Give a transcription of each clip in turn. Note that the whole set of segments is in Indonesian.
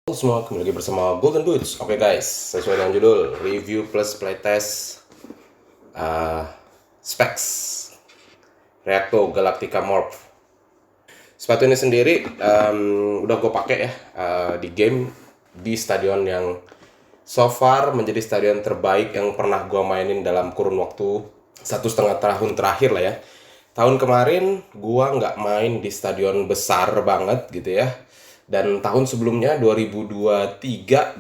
Halo semua, kembali lagi bersama Golden Boots. Oke guys, sesuai dengan judul review plus playtest uh, specs Reacto Galactica Morph. Sepatu ini sendiri udah gue pakai ya di game di stadion yang so far menjadi stadion terbaik yang pernah gue mainin dalam kurun waktu 1,5 tahun terakhir lah ya. Tahun kemarin gue nggak main di stadion besar banget gitu ya. Dan tahun sebelumnya 2023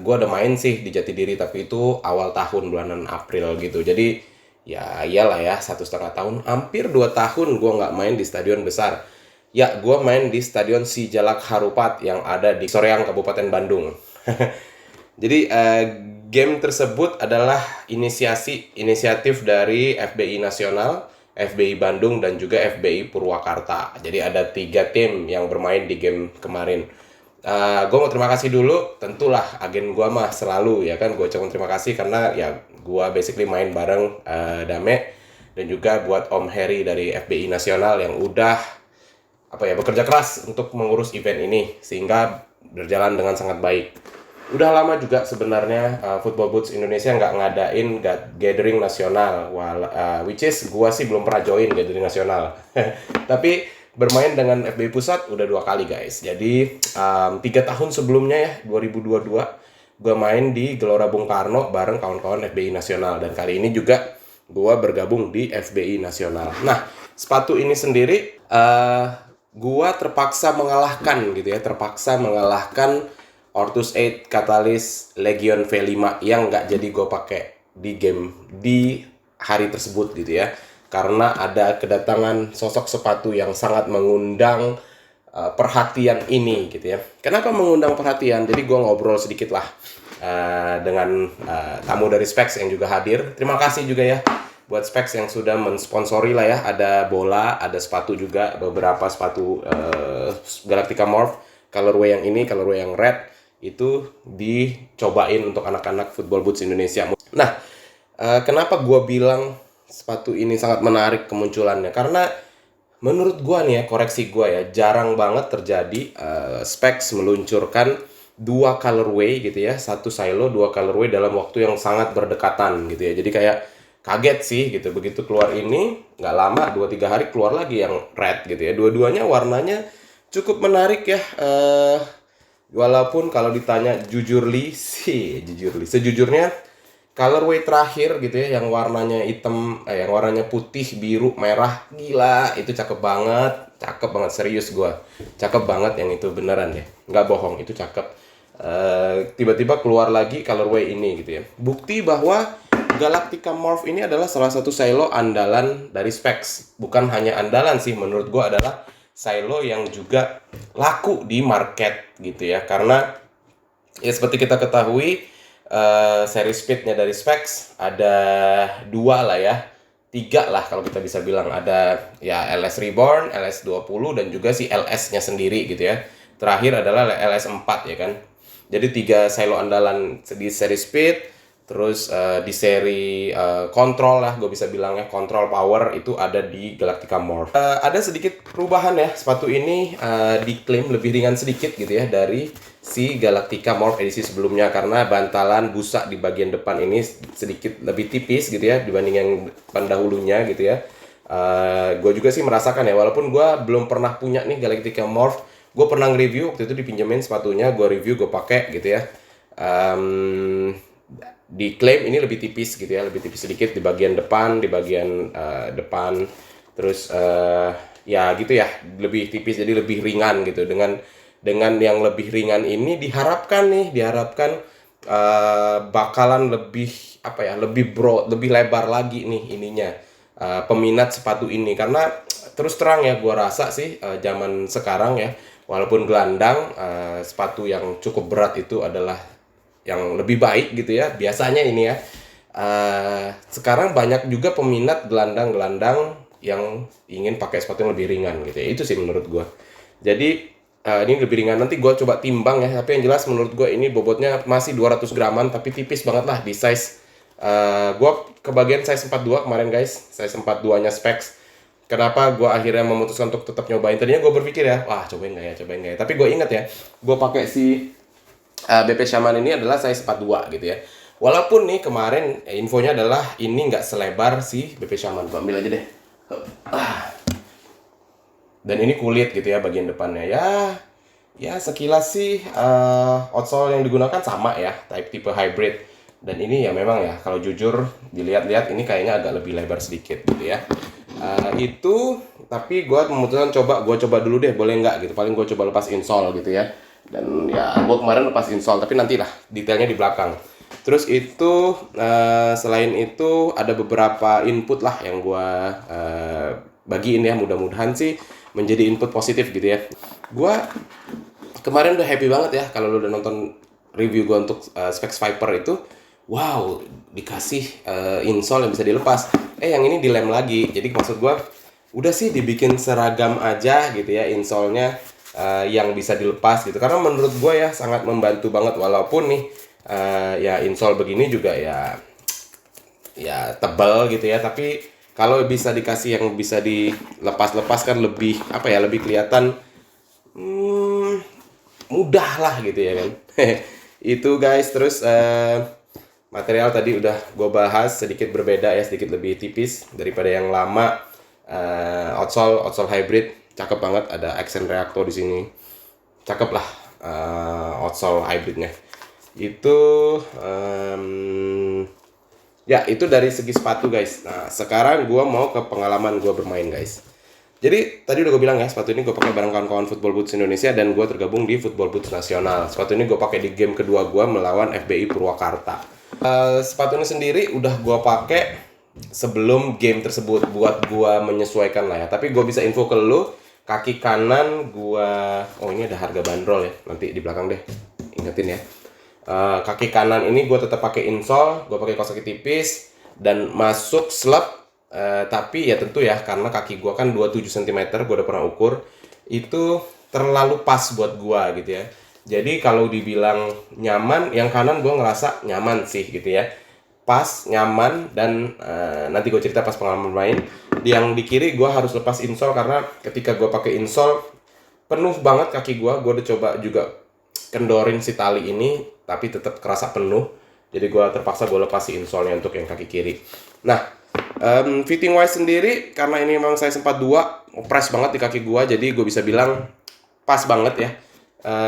gue udah main sih di Jatidiri, tapi itu awal tahun bulanan April gitu. Jadi ya iyalah ya, 1,5 tahun, hampir 2 tahun gue nggak main di stadion besar. Ya, gue main di Stadion Sijalak Harupat yang ada di Soreang, Kabupaten Bandung. Jadi game tersebut adalah inisiatif dari FBI Nasional, FBI Bandung, dan juga FBI Purwakarta. Jadi ada 3 tim yang bermain di game kemarin. Gue mau terima kasih dulu, tentulah agen gue mah selalu ya kan, gue ucapkan terima kasih karena ya gue basically main bareng Dame, dan juga buat Om Heri dari FBI Nasional yang udah bekerja keras untuk mengurus event ini sehingga berjalan dengan sangat baik. Udah lama juga sebenarnya Football Boots Indonesia nggak ngadain gathering nasional, which is gua sih belum pernah join gathering nasional. Tapi bermain dengan FBI Pusat udah 2 kali guys. Jadi 3 tahun sebelumnya ya 2022 gua main di Gelora Bung Karno bareng kawan-kawan FBI Nasional, dan kali ini juga gua bergabung di FBI Nasional. Nah, sepatu ini sendiri gua terpaksa mengalahkan gitu ya, Ortus 8 Catalyst Legion V5 yang nggak jadi gue pakai di game di hari tersebut gitu ya, karena ada kedatangan sosok sepatu yang sangat mengundang perhatian ini gitu ya. Kenapa mengundang perhatian? Jadi gue ngobrol sedikit lah dengan tamu dari Specs yang juga hadir. Terima kasih juga ya buat Specs yang sudah mensponsori lah ya. Ada bola, ada sepatu juga, beberapa sepatu Galactica Morph, colorway yang ini, colorway yang red, itu dicobain untuk anak-anak Football Boots Indonesia. Nah, kenapa gue bilang sepatu ini sangat menarik kemunculannya? Karena menurut gue nih ya, koreksi gue ya, jarang banget terjadi Specs meluncurkan 2 colorway gitu ya, satu silo 2 colorway dalam waktu yang sangat berdekatan gitu ya. Jadi kayak kaget sih gitu, begitu keluar ini nggak lama 2-3 hari keluar lagi yang red gitu ya. Dua-duanya warnanya cukup menarik ya. Walaupun kalau ditanya sejujurnya colorway terakhir gitu ya, yang warnanya hitam, yang warnanya putih, biru, merah, gila itu cakep banget serius gua, cakep banget yang itu beneran ya, nggak bohong itu cakep. Tiba-tiba keluar lagi colorway ini gitu ya, bukti bahwa Galactica Morph ini adalah salah satu silo andalan dari Specs. Bukan hanya andalan sih, menurut gua adalah silo yang juga laku di market gitu ya, karena ya seperti kita ketahui seri speednya dari Specs ada 2 lah ya, 3 lah kalau kita bisa bilang. Ada ya LS Reborn, LS20, dan juga si LS nya sendiri gitu ya. Terakhir adalah LS4 ya kan. Jadi 3 silo andalan di seri speed. Terus di seri control lah, gue bisa bilangnya control power itu ada di Galactica Morph. Ada sedikit perubahan ya, sepatu ini diklaim lebih ringan sedikit gitu ya dari si Galactica Morph edisi sebelumnya, karena bantalan busa di bagian depan ini sedikit lebih tipis gitu ya dibanding yang pendahulunya gitu ya. Gue juga sih merasakan ya, walaupun gue belum pernah punya nih Galactica Morph. Gue pernah nge-review waktu itu, dipinjemin sepatunya, gue review, gue pakai gitu ya. Diklaim ini lebih tipis gitu ya, lebih tipis sedikit di bagian depan, depan, terus ya gitu ya, lebih tipis, jadi lebih ringan gitu. Dengan yang lebih ringan ini diharapkan bakalan lebih lebih broad, lebih lebar lagi nih ininya, peminat sepatu ini. Karena terus terang ya, gua rasa sih zaman sekarang ya, walaupun gelandang, sepatu yang cukup berat itu adalah yang lebih baik gitu ya biasanya ini ya. Sekarang banyak juga peminat gelandang-gelandang yang ingin pakai sepatu yang lebih ringan gitu ya. Itu sih menurut gue. Jadi ini lebih ringan, nanti gue coba timbang ya, tapi yang jelas menurut gue ini bobotnya masih 200 graman, tapi tipis banget lah di size. Gue kebagian size 42 kemarin guys, size 42 nya Specs. Kenapa gue akhirnya memutuskan untuk tetap nyobain? Tadinya gue berpikir ya, wah cobain nggak ya, tapi gue ingat ya, gue pakai si BP Shaman ini adalah size 42 gitu ya. Walaupun nih kemarin infonya adalah ini nggak selebar si BP Shaman. Gua ambil aja deh. Dan ini kulit gitu ya bagian depannya ya sekilas sih outsole yang digunakan sama ya, tipe hybrid. Dan ini ya memang ya kalau jujur dilihat-lihat ini kayaknya agak lebih lebar sedikit gitu ya. Itu tapi gue memutuskan gue coba dulu deh, boleh nggak gitu, paling gue coba lepas insole gitu ya. Dan ya gue kemarin lepas insole tapi nantilah detailnya di belakang. Terus itu selain itu ada beberapa input lah yang gue bagiin ya, mudah-mudahan sih menjadi input positif gitu ya. Gue kemarin udah happy banget ya kalau lu udah nonton review gue untuk Specs Viper itu. Wow, dikasih insole yang bisa dilepas. Yang ini dilem lagi. Jadi maksud gue udah sih dibikin seragam aja gitu ya insole-nya yang bisa dilepas gitu. Karena menurut gue ya sangat membantu banget, walaupun nih ya insole begini juga ya tebal gitu ya, tapi kalau bisa dikasih yang bisa dilepas-lepas kan lebih apa ya, lebih kelihatan mudah lah gitu ya kan. Itu guys. Terus material tadi udah gue bahas, sedikit berbeda ya, sedikit lebih tipis daripada yang lama. Outsole hybrid cakep banget, ada accent reactor di sini, cakep lah. Outsole hybridnya itu ya itu dari segi sepatu guys. Nah sekarang gue mau ke pengalaman gue bermain guys. Jadi tadi udah gue bilang ya, sepatu ini gue pakai bareng kawan-kawan Football Boots Indonesia dan gue tergabung di Football Boots Nasional. Sepatu ini gue pakai di game kedua gue melawan FBI Purwakarta. Sepatu ini sendiri udah gue pakai sebelum game tersebut buat gue menyesuaikan lah ya. Tapi gue bisa info ke lu, kaki kanan gue, ini ada harga bandrol ya, nanti di belakang deh, ingetin ya. Kaki kanan ini gue tetap pakai insole, gue pakai kaos kaki tipis dan masuk slab. Tapi ya tentu ya karena kaki gue kan 27 cm, gue udah pernah ukur, itu terlalu pas buat gue gitu ya. Jadi kalau dibilang nyaman, yang kanan gue ngerasa nyaman sih gitu ya, pas, nyaman, dan nanti gue cerita pas pengalaman main. Yang di kiri gue harus lepas insole karena ketika gue pakai insole penuh banget kaki gue udah coba juga kendorin si tali ini tapi tetap kerasa penuh. Jadi gue terpaksa gue lepas si insole-nya untuk yang kaki kiri. Nah, fitting wise sendiri karena ini memang size 42, press banget di kaki gue, jadi gue bisa bilang pas banget ya.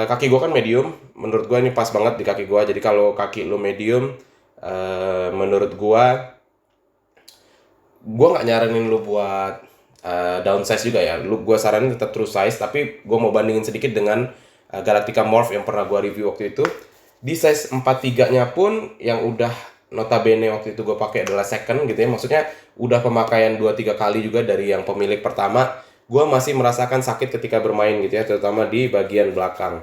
Kaki gue kan medium, menurut gue ini pas banget di kaki gue. Jadi kalau kaki lu medium, menurut gue nggak nyaranin lu buat downsize juga ya. Gue saranin tetap true size, tapi gue mau bandingin sedikit dengan Galactica Morph yang pernah gue review waktu itu. Di size 43-nya pun yang udah notabene waktu itu gue pakai adalah second gitu ya. Maksudnya udah pemakaian 2-3 kali juga dari yang pemilik pertama. Gue masih merasakan sakit ketika bermain gitu ya, terutama di bagian belakang.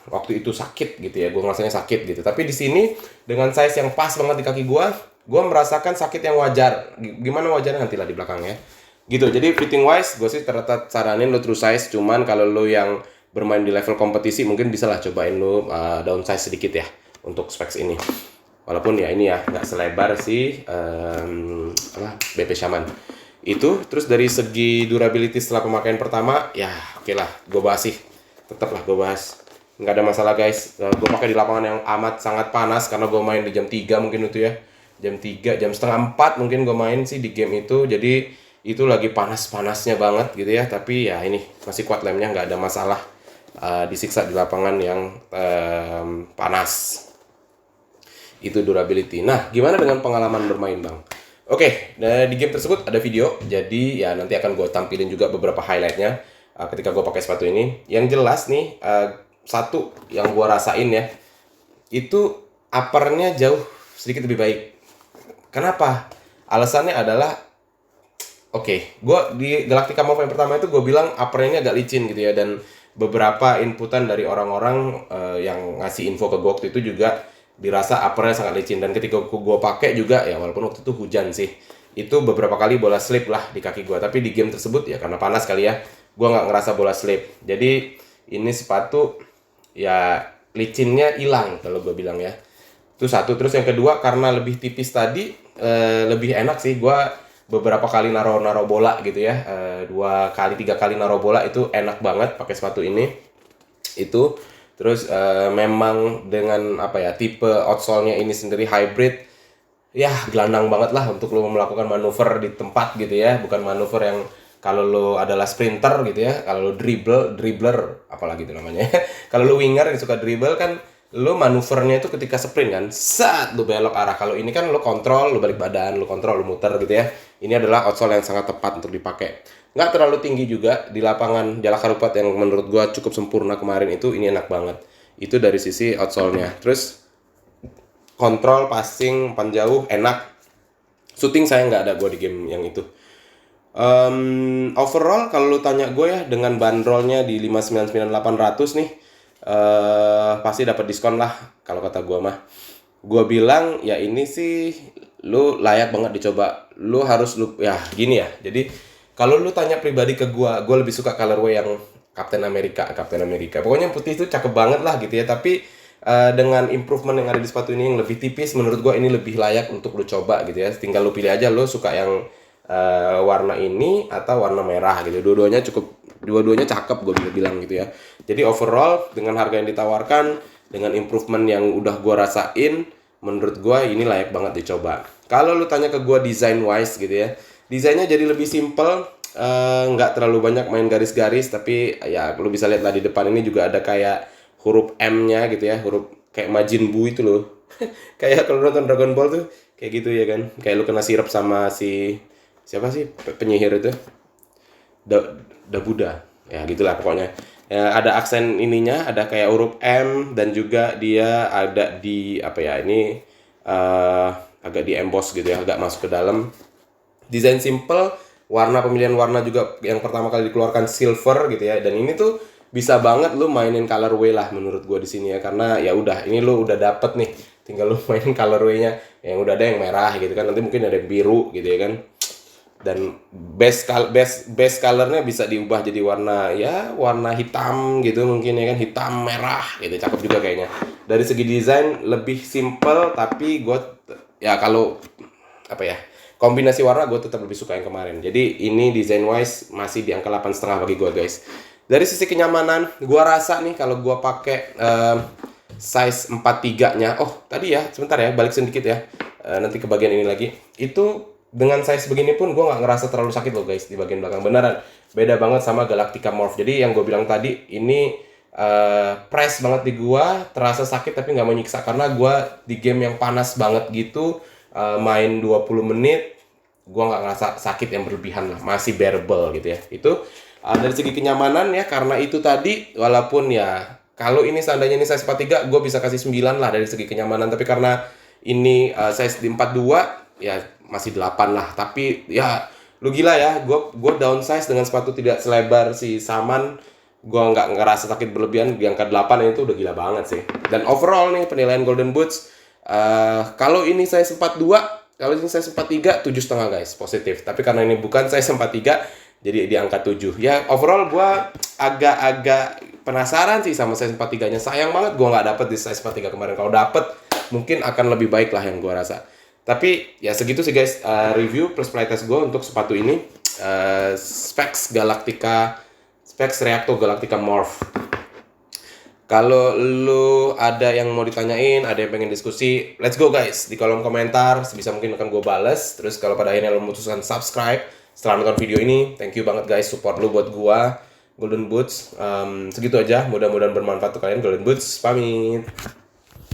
Waktu itu sakit gitu ya, gue ngerasanya sakit gitu. Tapi di sini dengan size yang pas banget di kaki gue merasakan sakit yang wajar. Gimana wajarnya nantilah di belakang ya. Gitu. Jadi fitting wise gue sih tetap saranin lo true size. Cuman kalau lo yang bermain di level kompetisi mungkin bisa lah cobain lo downsize sedikit ya untuk specs ini. Walaupun ya ini ya nggak selebar si BP Shaman itu. Terus dari segi durability setelah pemakaian pertama ya oke lah, gue bahas sih, tetap lah gue bahas, nggak ada masalah guys. Gue pakai di lapangan yang amat sangat panas karena gue main di jam 3 mungkin itu ya, jam 3, jam setengah 4 mungkin gue main sih di game itu. Jadi itu lagi panas-panasnya banget gitu ya, tapi ya ini masih kuat lemnya, nggak ada masalah disiksa di lapangan yang panas. Itu durability. Nah, gimana dengan pengalaman bermain bang? Oke, di game tersebut ada video, jadi ya nanti akan gue tampilin juga beberapa highlightnya ketika gue pakai sepatu ini. Yang jelas nih, satu yang gue rasain ya, itu uppernya jauh sedikit lebih baik. Kenapa? Alasannya adalah, gue di Galactica Morph yang pertama itu gue bilang uppernya agak licin gitu ya, dan beberapa inputan dari orang-orang yang ngasih info ke gue waktu itu juga dirasa uppernya sangat licin. Dan ketika gue pakai juga ya, walaupun waktu itu hujan sih, itu beberapa kali bola slip lah di kaki gue. Tapi di game tersebut ya karena panas kali ya, gue nggak ngerasa bola slip. Jadi ini sepatu ya licinnya hilang kalau gue bilang ya. Itu satu. Terus yang kedua karena lebih tipis tadi, lebih enak sih. Gue beberapa kali naro bola gitu ya, 2 kali 3 kali naro bola itu enak banget pakai sepatu ini. Itu Terus memang dengan apa ya, tipe outsole-nya ini sendiri hybrid, ya gelandang banget lah untuk lo melakukan manuver di tempat gitu ya, bukan manuver yang kalau lo adalah sprinter gitu ya, kalau lo dribbler apalagi itu namanya. Kalau lo winger yang suka dribble kan, lo manuvernya itu ketika sprint kan, saat lo belok arah. Kalau ini kan lo kontrol, lo balik badan, lo kontrol, lo muter gitu ya. Ini adalah outsole yang sangat tepat untuk dipakai. Nggak terlalu tinggi juga di lapangan Jalak Harupat yang menurut gua cukup sempurna kemarin itu, ini enak banget. Itu dari sisi outsole-nya. Terus kontrol, passing, umpan jauh, enak. Shooting saya nggak ada gue di game yang itu. Overall kalau lu tanya gue ya, dengan bandrolnya di 599.800 nih, pasti dapat diskon lah kalau kata gue mah. Gue bilang ya ini sih lu layak banget dicoba. Lu harus ya gini ya. Jadi kalau lu tanya pribadi ke gue lebih suka colorway yang Captain America. Pokoknya yang putih itu cakep banget lah gitu ya. Tapi dengan improvement yang ada di sepatu ini yang lebih tipis, menurut gue ini lebih layak untuk lu coba gitu ya. Tinggal lu pilih aja lu suka yang warna ini atau warna merah gitu. Dua-duanya cakep gue bilang gitu ya. Jadi overall dengan harga yang ditawarkan, dengan improvement yang udah gue rasain, menurut gue ini layak banget dicoba. Kalau lu tanya ke gue design wise gitu ya, desainnya jadi lebih simple, nggak terlalu banyak main garis-garis, tapi ya lu bisa lihat lah di depan ini juga ada kayak huruf M-nya gitu ya, huruf kayak Majin Buu itu loh. Kayak kalau nonton Dragon Ball tuh kayak gitu ya kan, kayak lu kena sirup sama si siapa sih penyihir itu, Dabuda ya gitulah pokoknya ya. Ada aksen ininya, ada kayak huruf M, dan juga dia ada di apa ya ini, agak di emboss gitu ya, agak masuk ke dalam. Desain simple, pemilihan warna juga yang pertama kali dikeluarkan silver gitu ya, dan ini tuh bisa banget lu mainin colorway lah menurut gue di sini ya, karena ya udah ini lu udah dapet nih, tinggal lu mainin colorway-nya yang udah ada yang merah gitu kan, nanti mungkin ada yang biru gitu ya kan. Dan base colornya bisa diubah jadi warna hitam gitu mungkin ya kan, hitam merah gitu, cakep juga kayaknya. Dari segi desain lebih simple, tapi gue ya kalau apa ya, kombinasi warna gue tetap lebih suka yang kemarin. Jadi ini design wise masih di angka 8,5 bagi gue guys. Dari sisi kenyamanan, gue rasa nih kalau gue pakai size 43 nya, oh tadi ya sebentar ya, balik sedikit ya, nanti ke bagian ini lagi. Itu dengan size begini pun gue nggak ngerasa terlalu sakit loh guys di bagian belakang, beneran beda banget sama Galactica Morph. Jadi yang gue bilang tadi ini press banget di gue, terasa sakit tapi nggak menyiksa, karena gue di game yang panas banget gitu, main 20 menit gue nggak ngerasa sakit yang berlebihan lah, masih bearable gitu ya. Itu dari segi kenyamanan ya, karena itu tadi walaupun ya kalau ini seandainya ini size 43 gue bisa kasih 9 lah dari segi kenyamanan, tapi karena ini size di 42 ya masih 8 lah. Tapi ya lu gila ya, gue downsize dengan sepatu tidak selebar si Saman, gue nggak ngerasa sakit berlebihan di angka 8, itu udah gila banget sih. Dan overall nih penilaian Golden Boots, kalau ini saya 42, kalau ini saya 43, 7,5 guys, positif. Tapi karena ini bukan saya 43, jadi di angka 7. Ya overall gue agak-agak penasaran sih sama size 43 nya. Sayang banget gue nggak dapet di size 43 kemarin. Kalau dapet mungkin akan lebih baik lah yang gue rasa. Tapi ya segitu sih guys, review plus playtest gue untuk sepatu ini, specs Reacto Galactica Morph. Kalau lu ada yang mau ditanyain, ada yang pengen diskusi, let's go guys di kolom komentar, sebisa mungkin akan gue bales. Terus kalau pada akhirnya lu memutuskan subscribe setelah nonton video ini, thank you banget guys, support lu buat gue. Golden Boots, segitu aja, mudah-mudahan bermanfaat untuk kalian. Golden Boots pamit.